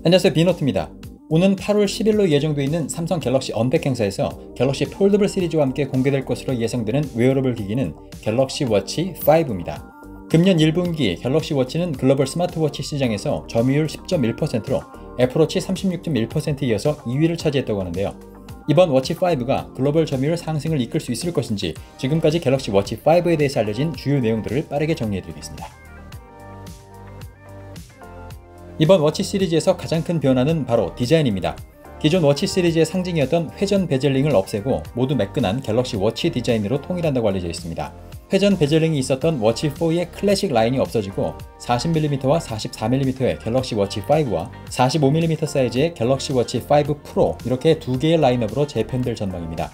안녕하세요, 비노트입니다. 오는 8월 10일로 예정되어 있는 삼성 갤럭시 언팩 행사에서 갤럭시 폴더블 시리즈와 함께 공개될 것으로 예상되는 웨어러블 기기는 갤럭시 워치 5입니다. 금년 1분기 갤럭시 워치는 글로벌 스마트워치 시장에서 점유율 10.1%로 애플워치 36.1%에 이어서 2위를 차지했다고 하는데요. 이번 워치5가 글로벌 점유율 상승을 이끌 수 있을 것인지 지금까지 갤럭시 워치5에 대해서 알려진 주요 내용들을 빠르게 정리해드리겠습니다. 이번 워치 시리즈에서 가장 큰 변화는 바로 디자인입니다. 기존 워치 시리즈의 상징이었던 회전 베젤링을 없애고 모두 매끈한 갤럭시 워치 디자인으로 통일한다고 알려져 있습니다. 회전 베젤링이 있었던 워치4의 클래식 라인이 없어지고 40mm와 44mm의 갤럭시 워치5와 45mm 사이즈의 갤럭시 워치5 프로 이렇게 두 개의 라인업으로 재편될 전망입니다.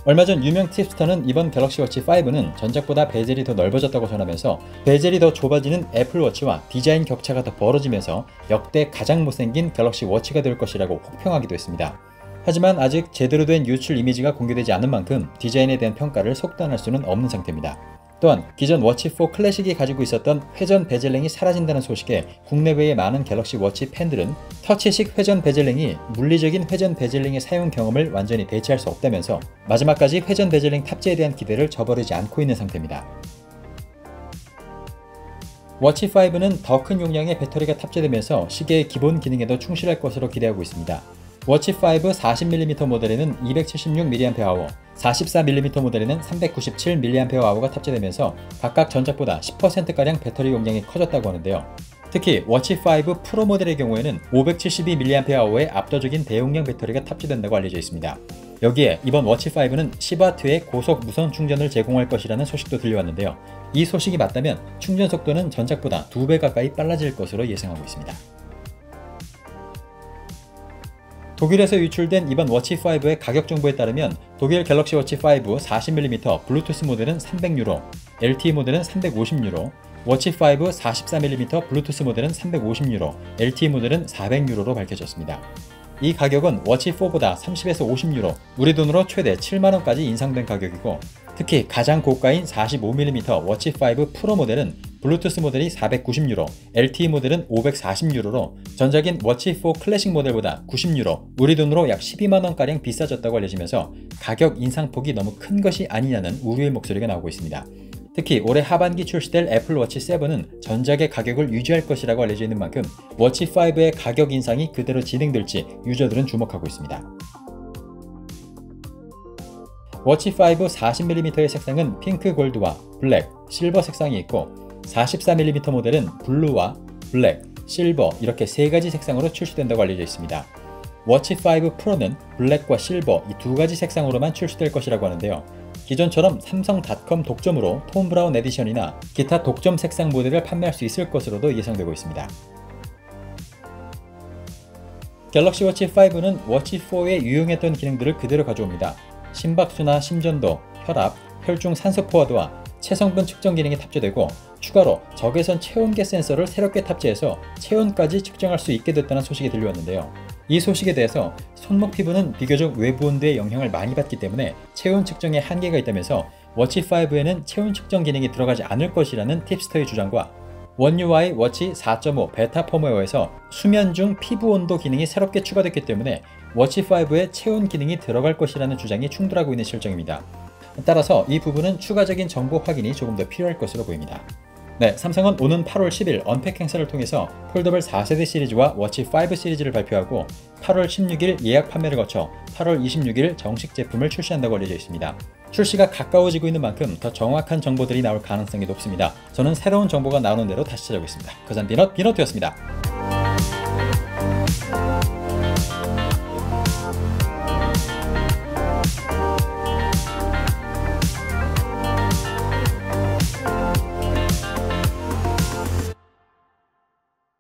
얼마 전 유명 팁스터는 이번 갤럭시 워치 5는 전작보다 베젤이 더 넓어졌다고 전하면서 베젤이 더 좁아지는 애플워치와 디자인 격차가 더 벌어지면서 역대 가장 못생긴 갤럭시 워치가 될 것이라고 혹평하기도 했습니다. 하지만 아직 제대로 된 유출 이미지가 공개되지 않은 만큼 디자인에 대한 평가를 속단할 수는 없는 상태입니다. 또한 기존 워치4 클래식이 가지고 있었던 회전 베젤링이 사라진다는 소식에 국내외의 많은 갤럭시 워치 팬들은 터치식 회전 베젤링이 물리적인 회전 베젤링의 사용 경험을 완전히 대체할 수 없다면서 마지막까지 회전 베젤링 탑재에 대한 기대를 저버리지 않고 있는 상태입니다. 워치5는 더 큰 용량의 배터리가 탑재되면서 시계의 기본 기능에도 충실할 것으로 기대하고 있습니다. 워치5 40mm 모델에는 276mAh, 44mm 모델에는 397mAh가 탑재되면서 각각 전작보다 10%가량 배터리 용량이 커졌다고 하는데요. 특히 워치5 프로 모델의 경우에는 572mAh의 압도적인 대용량 배터리가 탑재된다고 알려져 있습니다. 여기에 이번 워치5는 10W의 고속 무선 충전을 제공할 것이라는 소식도 들려왔는데요. 이 소식이 맞다면 충전 속도는 전작보다 2배 가까이 빨라질 것으로 예상하고 있습니다. 독일에서 유출된 이번 워치5의 가격 정보에 따르면 독일 갤럭시 워치5 40mm 블루투스 모델은 300유로, LTE 모델은 350유로, 워치5 44mm 블루투스 모델은 350유로, LTE 모델은 400유로로 밝혀졌습니다. 이 가격은 워치4보다 30에서 50유로, 우리 돈으로 최대 7만원까지 인상된 가격이고 특히 가장 고가인 45mm 워치5 프로 모델은 블루투스 모델이 490유로, LTE 모델은 540유로로 전작인 워치4 클래식 모델보다 90유로, 우리 돈으로 약 12만원가량 비싸졌다고 알려지면서 가격 인상폭이 너무 큰 것이 아니냐는 우려의 목소리가 나오고 있습니다. 특히 올해 하반기 출시될 애플워치 7은 전작의 가격을 유지할 것이라고 알려져 있는 만큼 워치5의 가격 인상이 그대로 진행될지 유저들은 주목하고 있습니다. 워치5 40mm의 색상은 핑크 골드와 블랙, 실버 색상이 있고 44mm 모델은 블루와 블랙, 실버 이렇게 세 가지 색상으로 출시된다고 알려져 있습니다. 워치5 프로는 블랙과 실버 이 두 가지 색상으로만 출시될 것이라고 하는데요. 기존처럼 삼성닷컴 독점으로 톰 브라운 에디션이나 기타 독점 색상 모델을 판매할 수 있을 것으로도 예상되고 있습니다. 갤럭시 워치 5는 워치4에 유용했던 기능들을 그대로 가져옵니다. 심박수나 심전도, 혈압, 혈중 산소 포화도와 체성분 측정 기능이 탑재되고 추가로 적외선 체온계 센서를 새롭게 탑재해서 체온까지 측정할 수 있게 됐다는 소식이 들려왔는데요. 이 소식에 대해서 손목 피부는 비교적 외부 온도의 영향을 많이 받기 때문에 체온 측정에 한계가 있다면서 워치5에는 체온 측정 기능이 들어가지 않을 것이라는 팁스터의 주장과 원UI 워치 4.5 베타 펌웨어에서 수면 중 피부 온도 기능이 새롭게 추가됐기 때문에 워치5에 체온 기능이 들어갈 것이라는 주장이 충돌하고 있는 실정입니다. 따라서 이 부분은 추가적인 정보 확인이 조금 더 필요할 것으로 보입니다. 네, 삼성은 오는 8월 10일 언팩 행사를 통해서 폴더블 4세대 시리즈와 워치5 시리즈를 발표하고 8월 16일 예약 판매를 거쳐 8월 26일 정식 제품을 출시한다고 알려져 있습니다. 출시가 가까워지고 있는 만큼 더 정확한 정보들이 나올 가능성이 높습니다. 저는 새로운 정보가 나오는 대로 다시 찾아오겠습니다. 거산 비너트였습니다.